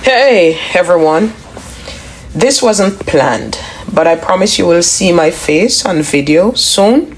Hey everyone, this wasn't planned, but I promise you will see my face on video soon.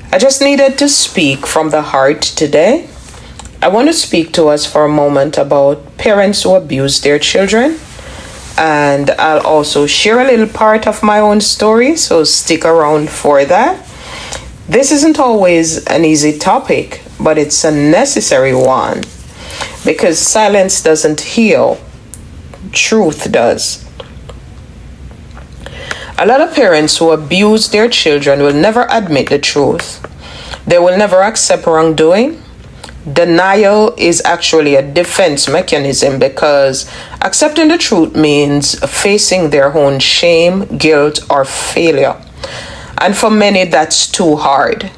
I just needed to speak from the heart today. I want to speak to us for a moment about parents who abuse their children, and I'll also share a little part of my own story, so stick around for that. This isn't always an easy topic, but it's a necessary one. Because silence doesn't heal, truth does. A lot of parents who abuse their children will never admit the truth. They will never accept wrongdoing. Denial is actually a defense mechanism because accepting the truth means facing their own shame, guilt, or failure. And for many, that's too hard.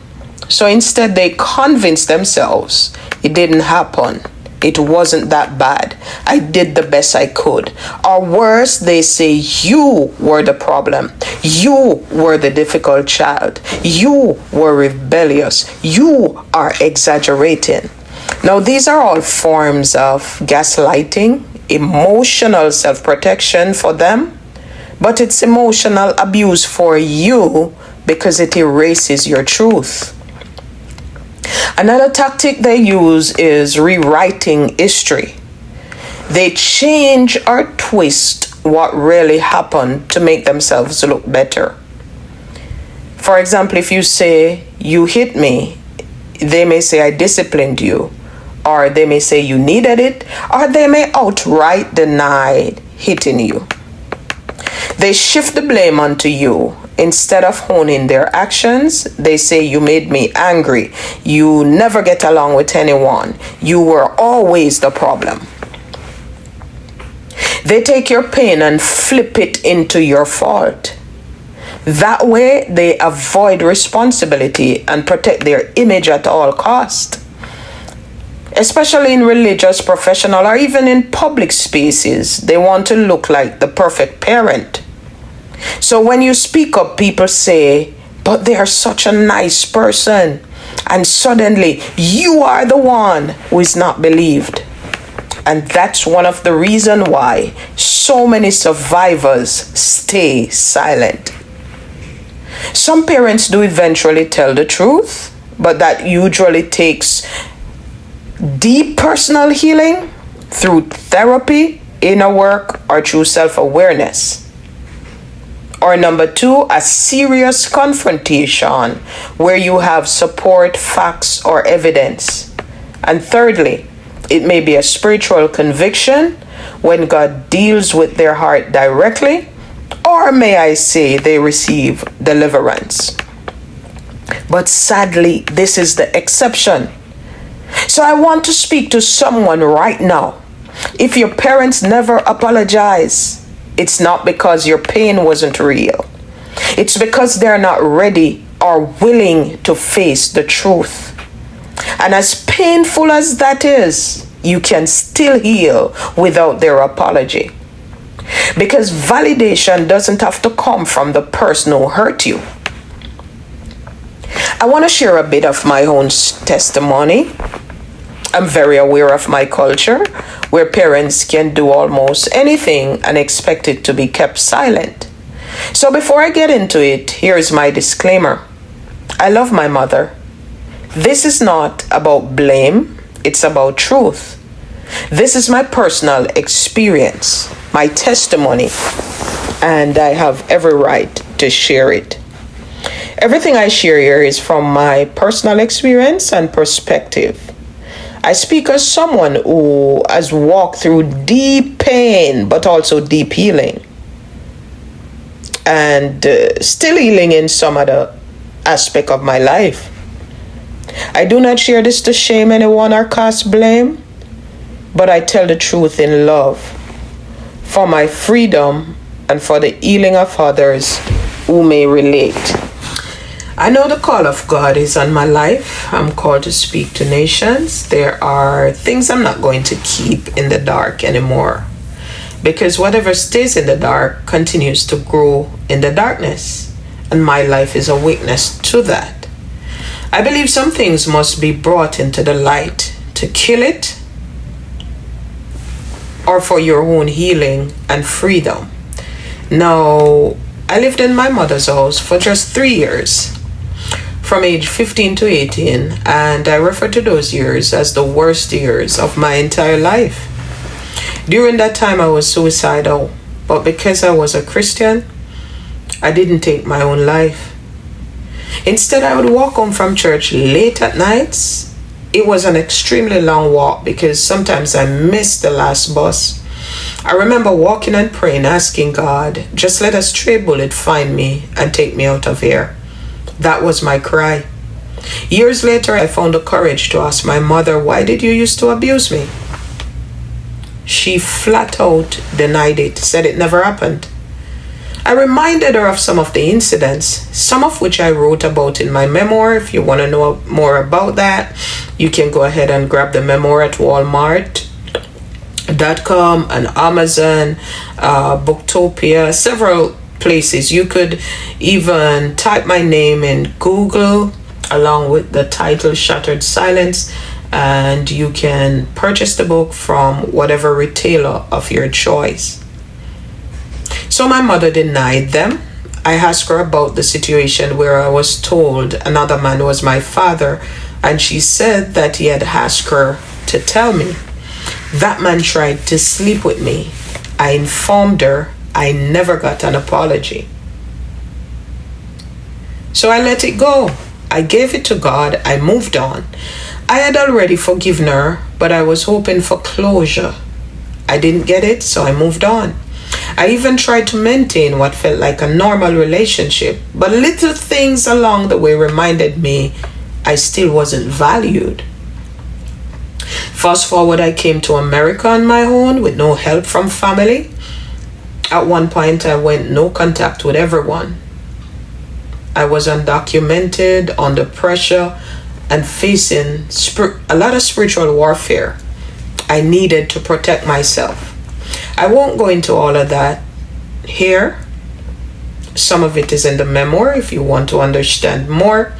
So instead, they convince themselves it didn't happen. It wasn't that bad. I did the best I could. Or worse, they say you were the problem. You were the difficult child. You were rebellious. You are exaggerating. Now, these are all forms of gaslighting, emotional self-protection for them, but it's emotional abuse for you because it erases your truth. Another tactic they use is rewriting history. They change or twist what really happened to make themselves look better. For example, if you say, you hit me, they may say, I disciplined you, or they may say you needed it, or they may outright deny hitting you. They shift the blame onto you. Instead of honing their actions, they say you made me angry. You never get along with anyone. You were always the problem. They take your pain and flip it into your fault. That way, they avoid responsibility and protect their image at all cost. Especially in religious, professional, or even in public spaces, they want to look like the perfect parent. So when you speak up, people say, but they are such a nice person. And suddenly, you are the one who is not believed. And that's one of the reasons why so many survivors stay silent. Some parents do eventually tell the truth, but that usually takes deep personal healing through therapy, inner work, or through self-awareness. Or number two, a serious confrontation where you have support, facts, or evidence. And thirdly, it may be a spiritual conviction when God deals with their heart directly, or may I say they receive deliverance. But sadly, this is the exception. So I want to speak to someone right now. If your parents never apologize, it's not because your pain wasn't real. It's because they're not ready or willing to face the truth. And as painful as that is, you can still heal without their apology. Because validation doesn't have to come from the person who hurt you. I want to share a bit of my own testimony. I'm very aware of my culture, where parents can do almost anything and expect it to be kept silent. So before I get into it, here's my disclaimer. I love my mother. This is not about blame, it's about truth. This is my personal experience, my testimony, and I have every right to share it. Everything I share here is from my personal experience and perspective. I speak as someone who has walked through deep pain, but also deep healing. And still healing in some other aspect of my life. I do not share this to shame anyone or cast blame, but I tell the truth in love, for my freedom and for the healing of others who may relate. I know the call of God is on my life. I'm called to speak to nations. There are things I'm not going to keep in the dark anymore, because whatever stays in the dark continues to grow in the darkness, and my life is a witness to that. I believe some things must be brought into the light to kill it, or for your own healing and freedom. Now, I lived in my mother's house for just 3 years, from age 15 to 18, and I refer to those years as the worst years of my entire life. During that time, I was suicidal, but because I was a Christian, I didn't take my own life. Instead, I would walk home from church late at nights. It was an extremely long walk because sometimes I missed the last bus. I remember walking and praying, asking God, just let a stray bullet find me and take me out of here. That was my cry. Years later, I found the courage to ask my mother, why did you used to abuse me? She flat out denied it, said it never happened. I reminded her of some of the incidents, some of which I wrote about in my memoir. If you want to know more about that, you can go ahead and grab the memoir at Walmart.com and Amazon, Booktopia, several places. You could even type my name in Google along with the title Shattered Silence, and you can purchase the book from whatever retailer of your choice. So my mother denied them. I asked her about the situation where I was told another man was my father, and she said that he had asked her to tell me. That man tried to sleep with me. I informed her I never got an apology. So I let it go. I gave it to God. I moved on. I had already forgiven her, but I was hoping for closure. I didn't get it, so I moved on. I even tried to maintain what felt like a normal relationship, but little things along the way reminded me I still wasn't valued. Fast forward, I came to America on my own with no help from family. At one point, I went no contact with everyone. I was undocumented, under pressure, and facing a lot of spiritual warfare. I needed to protect myself. I won't go into all of that here. Some of it is in the memoir if you want to understand more.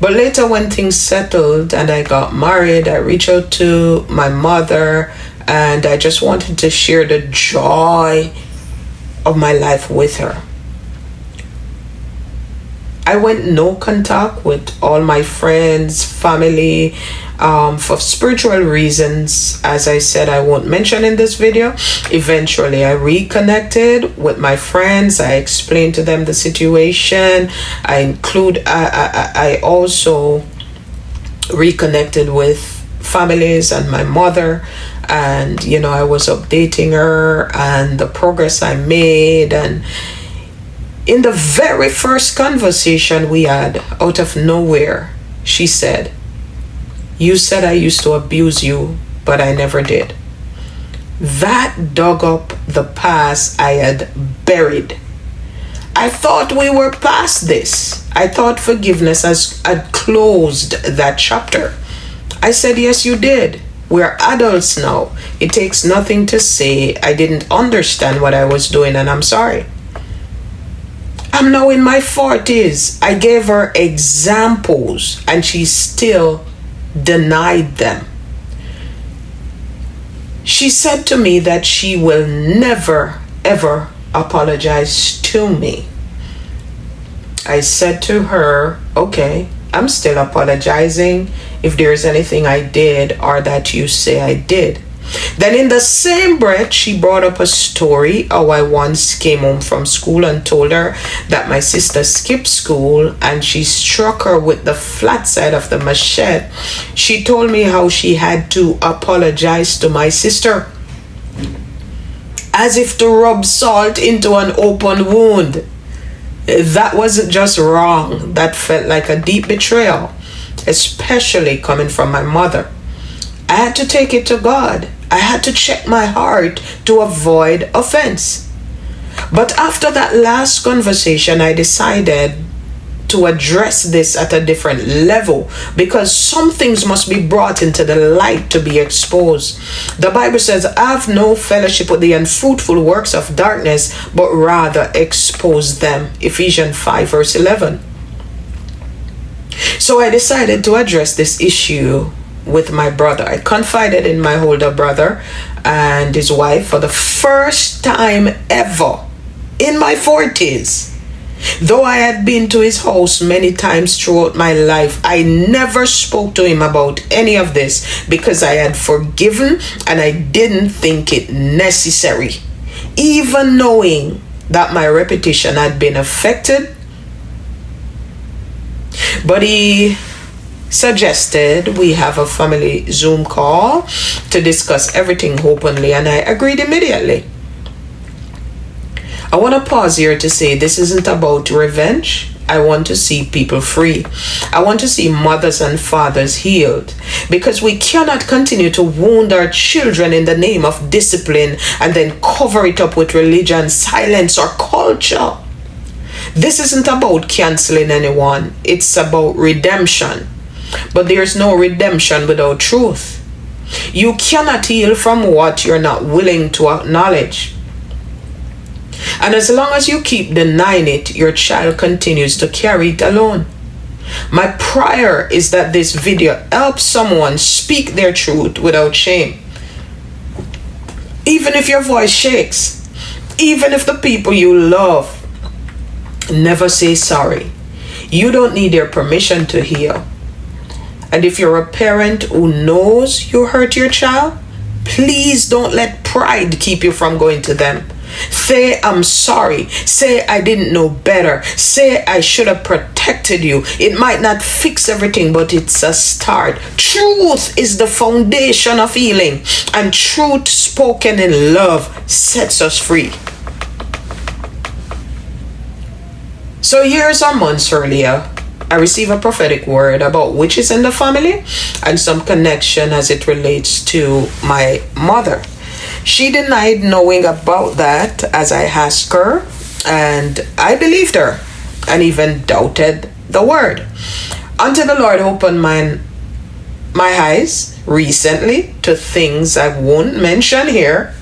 But later, when things settled and I got married, I reached out to my mother and I just wanted to share the joy of my life with her. I went no contact with all my friends, family, for spiritual reasons. As I said, I won't mention in this video. Eventually, I reconnected with my friends. I explained to them the situation. I also reconnected with families and my mother, and I was updating her and the progress I made. And in the very first conversation we had, out of nowhere, she said, "You said I used to abuse you, but I never did." That dug up the past I had buried. I thought we were past this. I thought forgiveness had closed that chapter. I said, "Yes, you did. We're adults now. It takes nothing to say I didn't understand what I was doing and I'm sorry." I'm now in my 40s. I gave her examples and she still denied them. She said to me that she will never ever apologize to me. I said to her, okay, I'm still apologizing if there's anything I did or that you say I did. Then in the same breath, she brought up a story how I once came home from school and told her that my sister skipped school and she struck her with the flat side of the machete. She told me how she had to apologize to my sister, as if to rub salt into an open wound. That wasn't just wrong. That felt like a deep betrayal, especially coming from my mother. I had to take it to God. I had to check my heart to avoid offense. But after that last conversation, I decided to address this at a different level, because some things must be brought into the light to be exposed. The Bible says, "Have no fellowship with the unfruitful works of darkness, but rather expose them." Ephesians 5 verse 11. So I decided to address this issue with my brother. I confided in my older brother and his wife for the first time ever in my 40s. Though I had been to his house many times throughout my life, I never spoke to him about any of this because I had forgiven and I didn't think it necessary. Even knowing that my reputation had been affected. But he suggested we have a family Zoom call to discuss everything openly, and I agreed immediately. I want to pause here to say this isn't about revenge. I want to see people free. I want to see mothers and fathers healed, because we cannot continue to wound our children in the name of discipline and then cover it up with religion, silence, or culture. This isn't about canceling anyone. It's about redemption. But there's no redemption without truth. You cannot heal from what you're not willing to acknowledge. And as long as you keep denying it, your child continues to carry it alone. My prayer is that this video helps someone speak their truth without shame. Even if your voice shakes, even if the people you love never say sorry, you don't need their permission to heal. And if you're a parent who knows you hurt your child, please don't let pride keep you from going to them. Say, I'm sorry. Say, I didn't know better. Say, I should have protected you. It might not fix everything, but it's a start. Truth is the foundation of healing, and truth spoken in love sets us free. So years or months earlier, I received a prophetic word about witches in the family and some connection as it relates to my mother. She denied knowing about that as I asked her, and I believed her and even doubted the word until the Lord opened my eyes recently to things I won't mention here.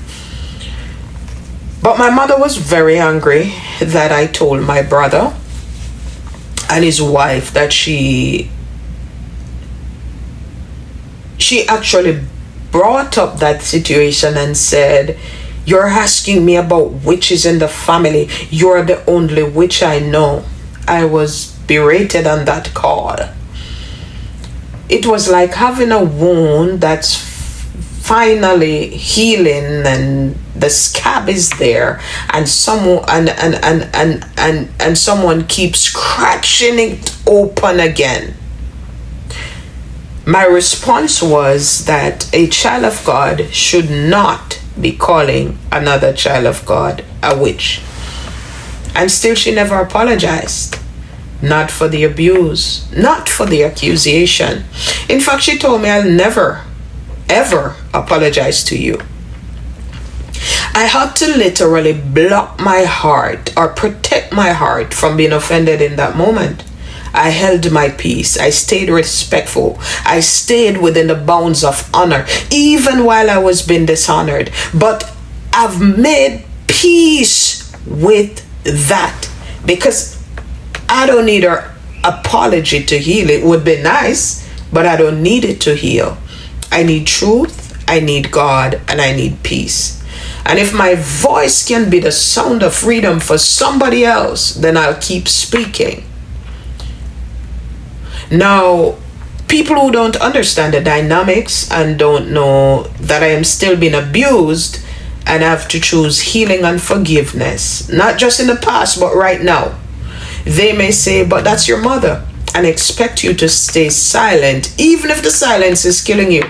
But my mother was very angry that I told my brother and his wife that she actually brought up that situation and said, you're asking me about witches in the family. You're the only witch I know. I was berated on that call. It was like having a wound that's finally healing and the scab is there, and someone and someone keeps scratching it open again. My response was that a child of God should not be calling another child of God a witch. And still she never apologized. Not for the abuse, not for the accusation. In fact, she told me, I'll never, ever apologize to you. I had to literally block my heart or protect my heart from being offended in that moment. I held my peace. I stayed respectful. I stayed within the bounds of honor, even while I was being dishonored. But I've made peace with that, because I don't need her apology to heal. It would be nice, but I don't need it to heal. I need truth, I need God, and I need peace. And if my voice can be the sound of freedom for somebody else, then I'll keep speaking. Now, people who don't understand the dynamics and don't know that I am still being abused and have to choose healing and forgiveness, not just in the past, but right now, they may say, but that's your mother, and expect you to stay silent, even if the silence is killing you.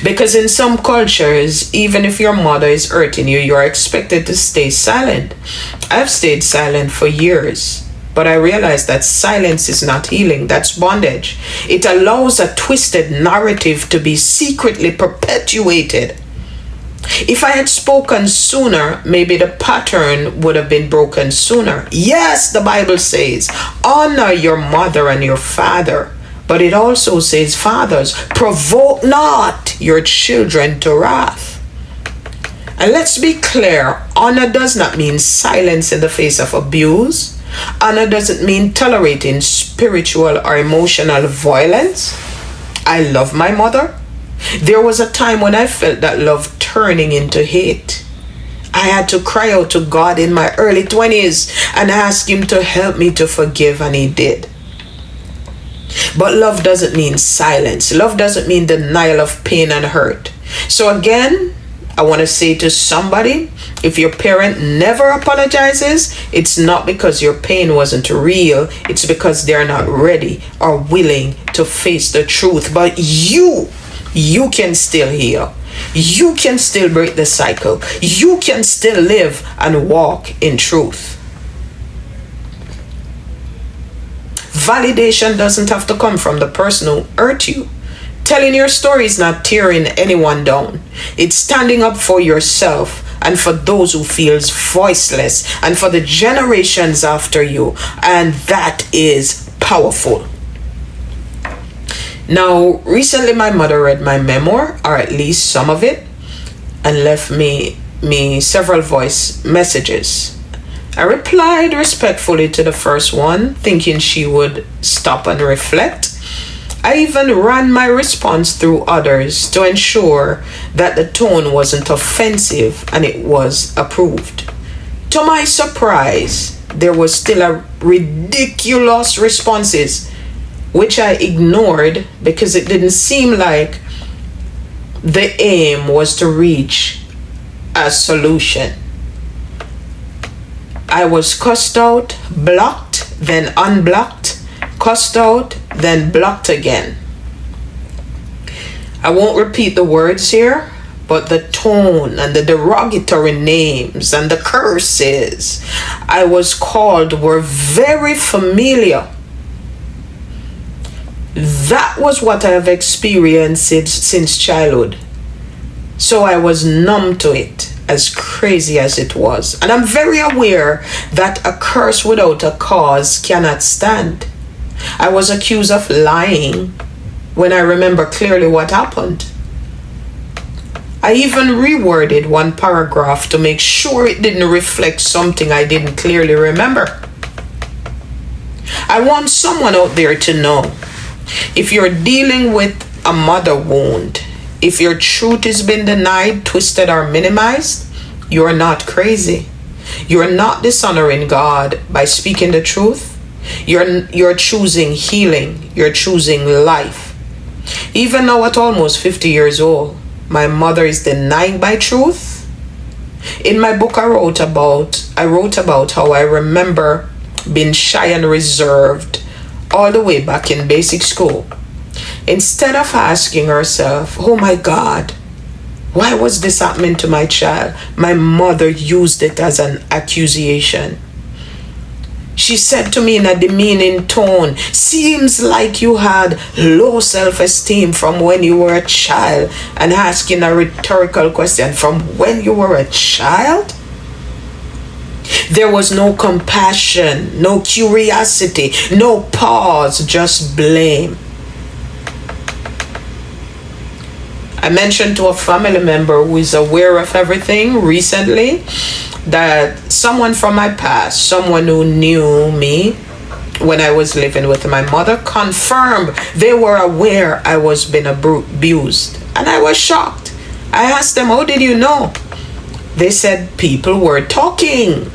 Because in some cultures, even if your mother is hurting you, you're expected to stay silent. I've stayed silent for years. But I realized that silence is not healing, that's bondage. It allows a twisted narrative to be secretly perpetuated. If I had spoken sooner, maybe the pattern would have been broken sooner. Yes, the Bible says, honor your mother and your father. But it also says, fathers, provoke not your children to wrath. And let's be clear, honor does not mean silence in the face of abuse. Honor doesn't mean tolerating spiritual or emotional violence. I love my mother. There was a time when I felt that love turning into hate. I had to cry out to God in my early 20s and ask Him to help me to forgive, and He did. But love doesn't mean silence. Love doesn't mean denial of pain and hurt. So again, I want to say to somebody, if your parent never apologizes, it's not because your pain wasn't real. It's because they're not ready or willing to face the truth. But you can still heal. You can still break the cycle. You can still live and walk in truth. Validation doesn't have to come from the person who hurt you. Telling your story is not tearing anyone down. It's standing up for yourself and for those who feels voiceless and for the generations after you. And that is powerful. Now, recently my mother read my memoir, or at least some of it, and left me several voice messages. I replied respectfully to the first one, thinking she would stop and reflect. I even ran my response through others to ensure that the tone wasn't offensive and it was approved. To my surprise, there was still a ridiculous responses, which I ignored because it didn't seem like the aim was to reach a solution. I was cussed out, blocked, then unblocked, cussed out, then blocked again. I won't repeat the words here, but the tone and the derogatory names and the curses I was called were very familiar. That was what I have experienced since childhood. So I was numb to it, as crazy as it was. And I'm very aware that a curse without a cause cannot stand. I was accused of lying when I remember clearly what happened. I even reworded one paragraph to make sure it didn't reflect something I didn't clearly remember. I want someone out there to know, if you're dealing with a mother wound, if your truth has been denied, twisted, or minimized, you're not crazy. You're not dishonoring God by speaking the truth. You're choosing healing. You're choosing life. Even now at almost 50 years old, my mother is denying my truth. In my book, I wrote about how I remember being shy and reserved all the way back in basic school. Instead of asking herself, oh my God, why was this happening to my child? My mother used it as an accusation. She said to me in a demeaning tone, seems like you had low self-esteem from when you were a child, and asking a rhetorical question, from when you were a child? There was no compassion, no curiosity, no pause, just blame. I mentioned to a family member who is aware of everything recently that someone from my past, someone who knew me when I was living with my mother, confirmed they were aware I was being abused. And I was shocked. I asked them, how did you know? They said people were talking.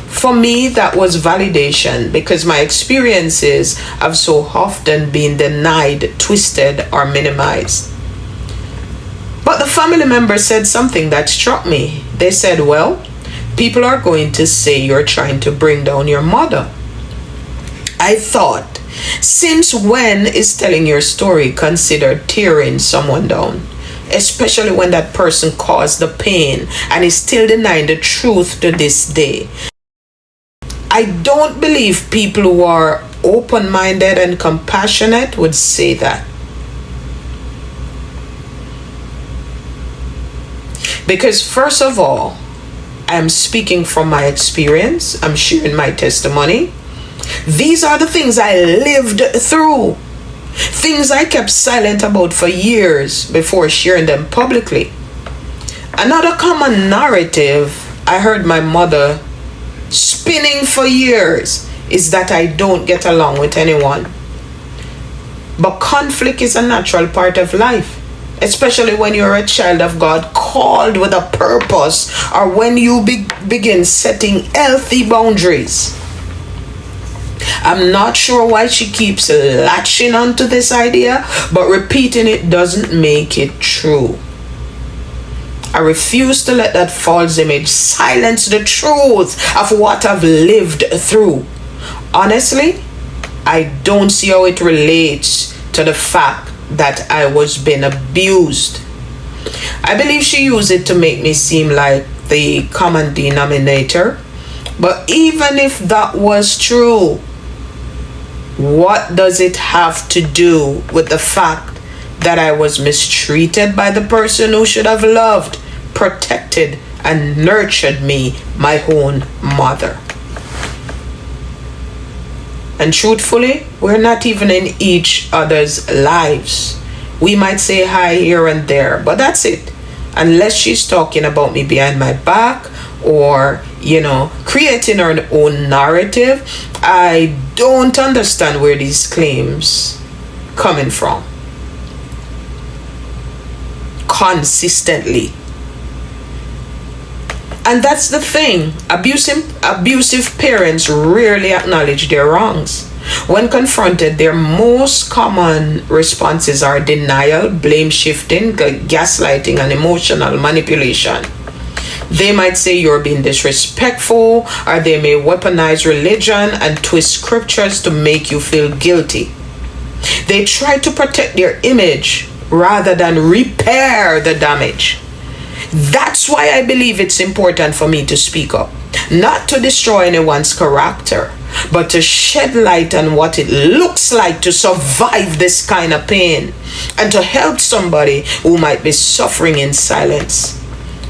For me, that was validation, because my experiences have so often been denied, twisted, or minimized. But the family member said something that struck me. They said, well, people are going to say you're trying to bring down your mother. I thought, since when is telling your story considered tearing someone down? Especially when that person caused the pain and is still denying the truth to this day. I don't believe people who are open-minded and compassionate would say that. Because first of all, I'm speaking from my experience. I'm sharing my testimony. These are the things I lived through. Things I kept silent about for years before sharing them publicly. Another common narrative I heard my mother spinning for years is that I don't get along with anyone. But conflict is a natural part of life, especially when you're a child of God called with a purpose, or when you begin setting healthy boundaries. I'm not sure why she keeps latching onto this idea, but repeating it doesn't make it true. I refuse to let that false image silence the truth of what I've lived through. Honestly, I don't see how it relates to the fact that I was being abused. I believe she used it to make me seem like the common denominator. But even if that was true, what does it have to do with the fact that I was mistreated by the person who should have loved, protected, and nurtured me, my own mother? And truthfully, we're not even in each other's lives. We might say hi here and there, but that's it. Unless she's talking about me behind my back, or, creating her own narrative, I don't understand where these claims coming from. Consistently. And that's the thing. Abusive parents rarely acknowledge their wrongs. When confronted, their most common responses are denial, blame shifting, gaslighting, and emotional manipulation. They might say you're being disrespectful, or they may weaponize religion and twist scriptures to make you feel guilty. They try to protect their image rather than repair the damage. That's why I believe it's important for me to speak up. Not to destroy anyone's character, but to shed light on what it looks like to survive this kind of pain, and to help somebody who might be suffering in silence.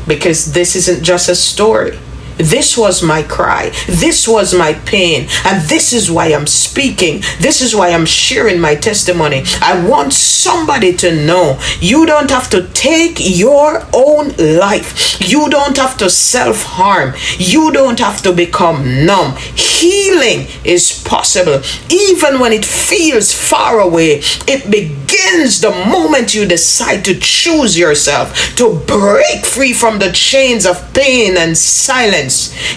Because this isn't just a story. This was my cry. This was my pain. And this is why I'm speaking. This is why I'm sharing my testimony. I want somebody to know you don't have to take your own life. You don't have to self-harm. You don't have to become numb. Healing is possible. Even when it feels far away, it begins the moment you decide to choose yourself, to break free from the chains of pain and silence.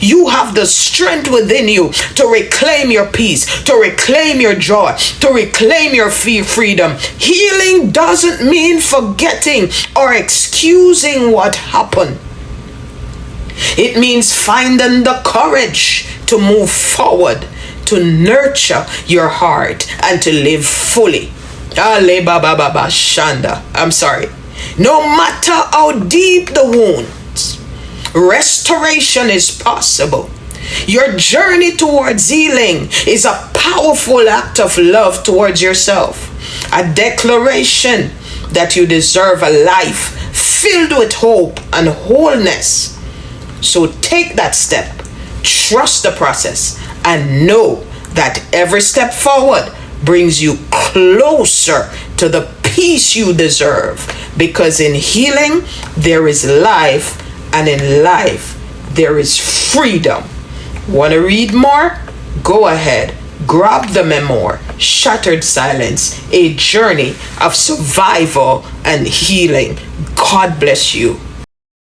You have the strength within you to reclaim your peace, to reclaim your joy, to reclaim your freedom. Healing doesn't mean forgetting or excusing what happened. It means finding the courage to move forward, to nurture your heart, and to live fully. I'm sorry. No matter how deep the wound, restoration is possible. Your journey towards healing is a powerful act of love towards yourself, a declaration that you deserve a life filled with hope and wholeness. So take that step, trust the process, and know that every step forward brings you closer to the peace you deserve. Because in healing, there is life, and in life, there is freedom. Want to read more? Go ahead. Grab the memoir, Shattered Silence, a journey of survival and healing. God bless you.